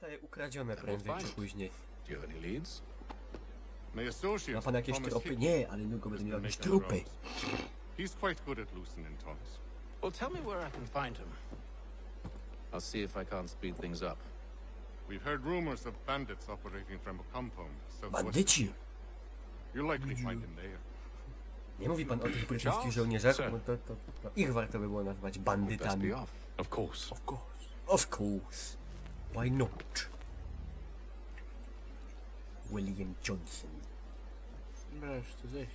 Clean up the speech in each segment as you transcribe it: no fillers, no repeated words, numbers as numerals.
zostaje ukradzione prędzej czy później. Do you have any leads? My associate Ma pan jakieś Thomas tropy? Hickey Nie, ale niedługo has będę miał been jakieś making the trupy. rounds. He's quite good at loosening tongues. Well, tell me where I can find him. I'll see if I can't speed things up. We've heard rumors of bandits operating from a compound southwest. Bandyci! You'll likely find him there. Nie mówi pan o tych brytyjskich żołnierzach? No to ich warto by było nazwać Best bandytami. be off. Of course. Of course. Of course. Why not? William Johnson. Możesz tu zejść.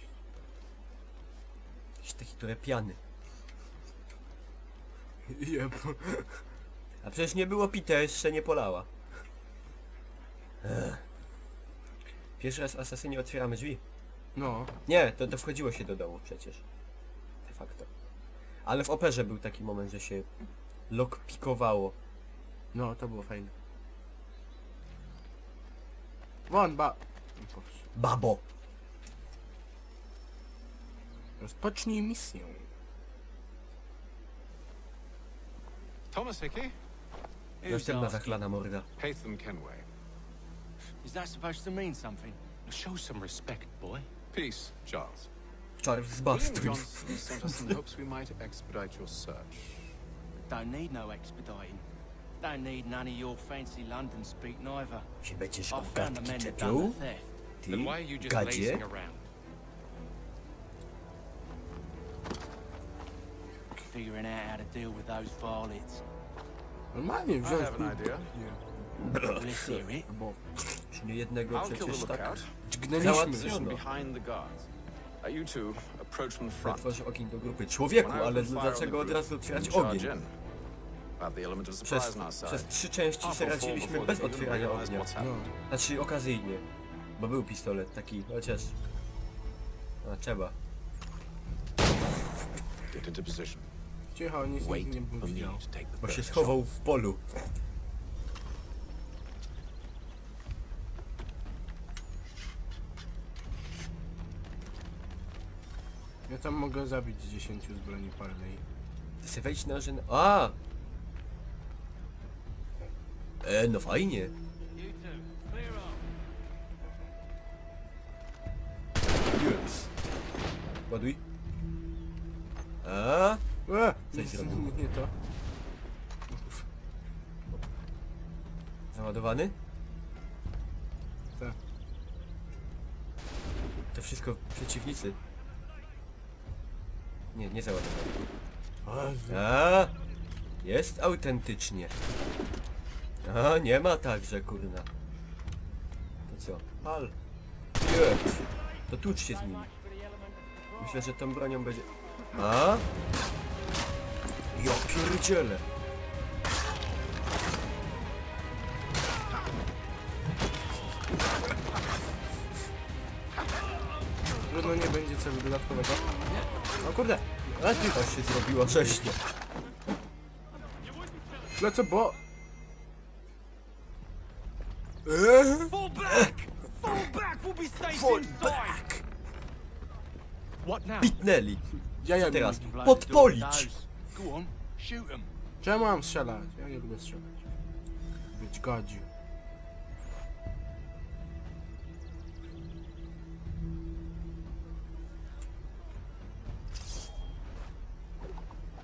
Jakiś taki trochę piany. Jeb. A przecież nie było pite, jeszcze nie polała. Pierwszy raz w Asasynie otwieramy drzwi. No. Nie, to wchodziło się do domu przecież. De facto. Ale w operze był taki moment, że się lockpikowało. No, to było fajne. Won, Babo! Rozpocznij misję. Thomas Hickey? Następna zachlana morda. Hatham Kenway. Is that supposed to mean something? Show some respect, boy. Peace, Charles. Charles William Bastard. Johnson sent us in hopes we might expedite your search. Don't need no expediting. Don't need none of your fancy London speak neither. Się będziesz I o found the gadki men that czepiał? done the theft. Ty, Then why are you just gadzie? lazing around? Figuring out how to deal with those varlets. Normalnie I wziąć. have an idea. Let's hear it. Bo Czy nie jednego I'll kill the przecież tak lookout. dźgnęliśmy. Załatwiono. Position behind the guards. You two approach from the front. otworzy ogień do grupy. Człowieku, When I ale open fire on the dlaczego od group, razu otwierać you charge ogień? in. About the element of surprise Przez, on our side. przez 3 części Half se or four radziliśmy before bez they even otwierania realize ognia. what's happened. No. Znaczy okazyjnie. Bo był pistolet taki, chociaż... A trzeba. Get into position. Cicho, nic Wait nie for me widział. to take the Bo się first schował w polu. Ja tam mogę zabić z 10 z broni palnej. Ty se wejdź na żen... A! No fajnie. You two, clear off. Yes. Ładuj. A? Coś zrobił. Nie to. Załadowany? Tak. To wszystko przeciwnicy. Nie, nie załadowany. A? Jest autentycznie. A, nie ma tak, że kurna. To co? Pal. Jest. To tłucz się z nimi. Myślę, że tą bronią będzie... A? Ja pierdzielę. Trudno nie będzie celu dodatkowego. O kurde! A ty! To się zrobiła rzeźnia. Lecę, bo... Fall back! Fall back! We'll be safe Fall inside! back! What now? Pitnęli. Jaja Teraz mi. Blow the door with podpolić. those. Go on, shoot them. Czemu mam strzelać? Ja nie lubię strzelać. Być godził.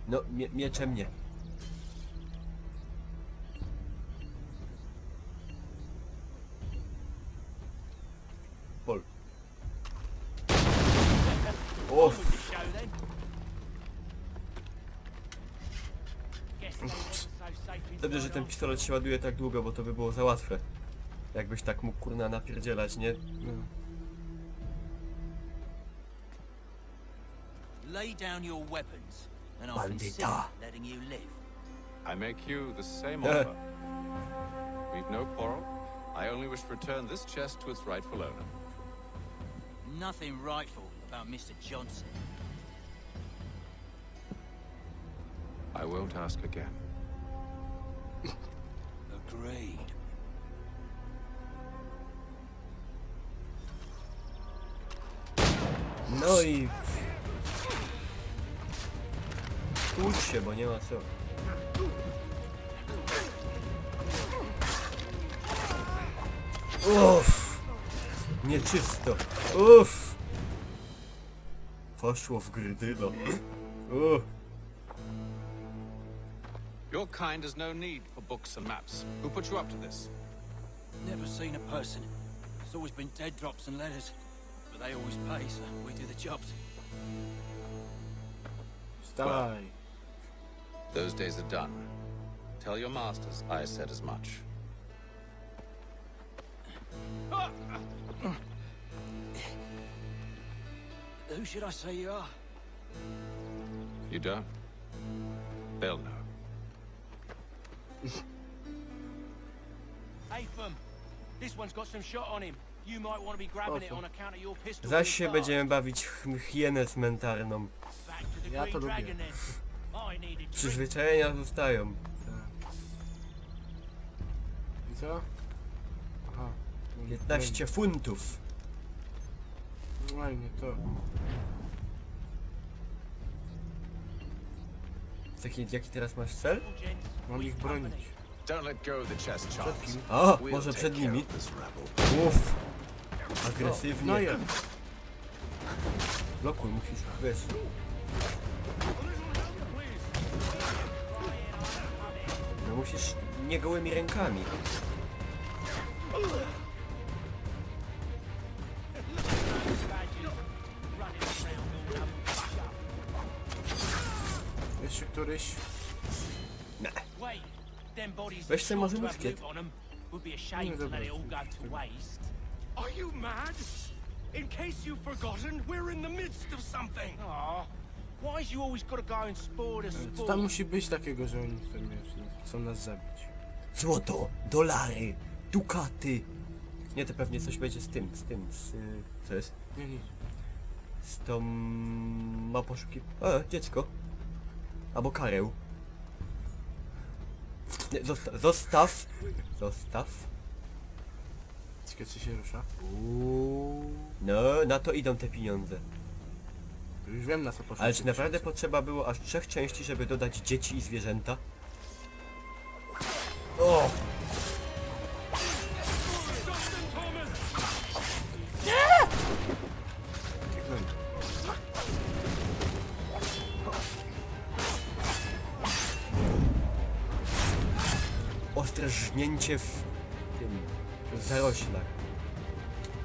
No, mieczem nie. Pol. O! Show then. Guess it's not so safe Dobrze, że ten pistolet się ładuje tak długo, bo to by było za łatwe. Jakbyś tak mógł kurna napierdzielać, nie? No. Lay down your weapons, and I Bandita. consider letting you live. I make you the same offer. We've no quarrel. I only wish to return this chest to its rightful owner. Nothing rightful about Mr. Johnson. I won't ask again. Agreed. No i... Tłucz się, bo nie ma co. Uff. Nieczysto. Uff. Poszło w grydylo. Uff. Your kind has no need for books and maps. Who put you up to this? Never seen a person. It's always been dead drops and letters. But they always pay, so we do the jobs. Wstawaj. Those days are done. Tell your masters I said as much. Who should I say you are? You don't? They'll know. Hey, Fum. This one's got some shot on him. You might want to be grabbing it on account of your pistol. Zaś się będziemy bawić w hienę cmentarną. Back to the Ja to Green lubię. Dragon then. I needed drink. Przyzwyczajenia zostają. I co? Aha. 15 funtów. No i nie to. Jaki teraz masz cel? Mam ich bronić. Don't let go of the chest, Charles. O, We'll może take przed care nimi. of this rabble. Uff. No Agresywnie. ja. Blokuj, musisz, wiesz. No musisz nie gołymi rękami. Jeszcze któryś. Ne. Wait, them bodies Weź sobie może to have muszkiet. loot on 'em. Would be a shame Nie, to dobra. let it all go to waste. Are you mad? In case you've forgotten, we're in the midst of something. Aw, why's you always gotta go and spoil the Co tam sport? musi być takiego, że oni chcą nas zabić? Złoto, dolary, dukaty. Nie, to pewnie coś będzie z co jest? Nie, nie. Z tą... ma poszukiwać... dziecko. Albo kareł. Nie, zostaw. Ciekawe, czy się rusza. No, na to idą te pieniądze. Już wiem, na co poszło. Ale czy naprawdę potrzeba było aż 3 części, żeby dodać dzieci i zwierzęta? O! Ostre żnięcie w tym... w zaroślach.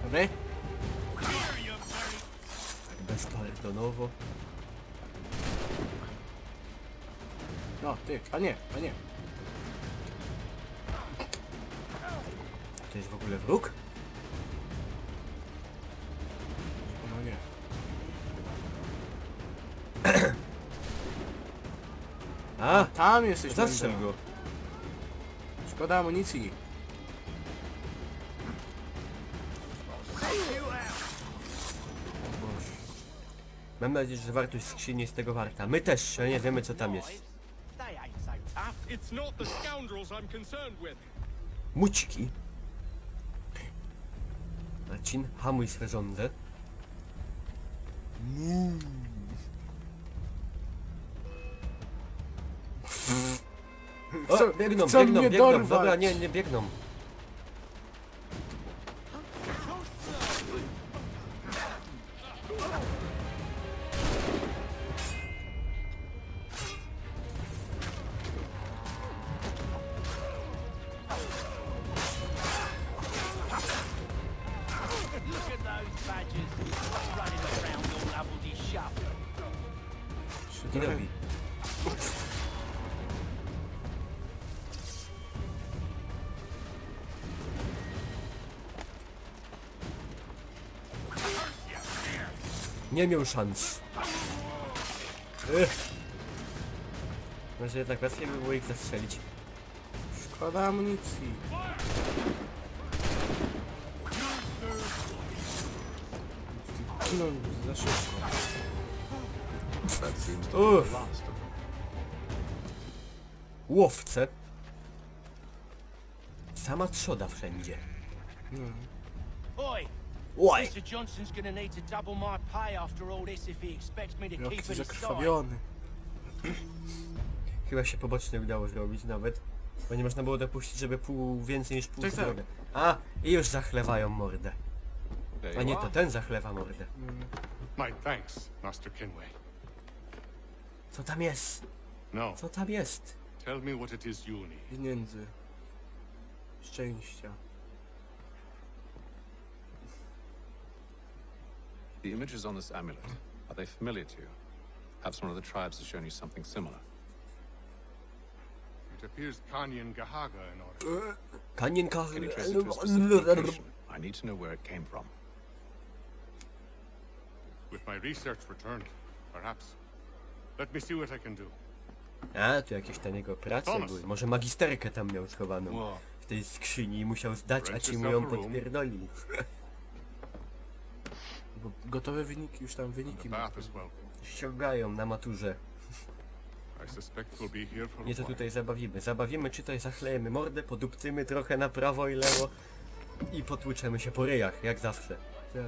Dobry? Bezpardonowo. No, ty, panie. To jest w ogóle wróg? No nie. A! Tam jesteś, Zastrzel Mendo. go. Szkoda amunicji. Mam nadzieję, że wartość skrzyni jest tego warta. My też jeszcze nie wiemy, co tam jest. They ain't so tough. It's not the scoundrels I'm concerned with. Mućki. Marcin, hamuj swe żądze. O, biegną. chcą mnie dorwać. Dobra, nie biegną. Look at those badgers running around all bloody shop. Nie robi. Nie miał szans. Może jednak łatwiej by było ich zastrzelić. Szkoda amunicji. No, za szybko. That seems to be Uff. the last of them. Łowce. Sama trzoda wszędzie. Oi, Oj! Mr. Johnson's gonna need to double my pay after all this if he expects me to Jak keep ty it aside. zakrwawiony. Chyba się pobocznie udało zrobić nawet. Bo nie można było dopuścić, żeby więcej niż pół Tak, tak. zdrowia. A, i już zachlewają mordę. There A you nie, are. to ten zachlewa mordę. My thanks, Master Kinway. Co tam jest? Now, Co tam jest? tell me what it is you need. Pieniędzy. Szczęścia. The images on this amulet, are they familiar to you? Perhaps one of the tribes has shown you something similar. It appears Kanyan Gahaga in order. Kanienka... Can you trace it to a specific location? I need to know where it came from. With my research returned, perhaps. Let me see what I can do. A, tu jakieś tam jego prace Thomas. były. Może magisterkę tam miał schowaną Wow. w tej skrzyni i musiał zdać, a Rent ci mu ją yourself a room. podpierdolili. Bo gotowe wyniki, już tam wyniki The ma. bath as well. Ściągają na maturze. I suspect we'll be here for a Nie to while. tutaj zabawimy. Zabawimy, czy tutaj zachlejemy mordę, podupcymy trochę na prawo i lewo i potłuczemy się po ryjach, jak zawsze. Tak.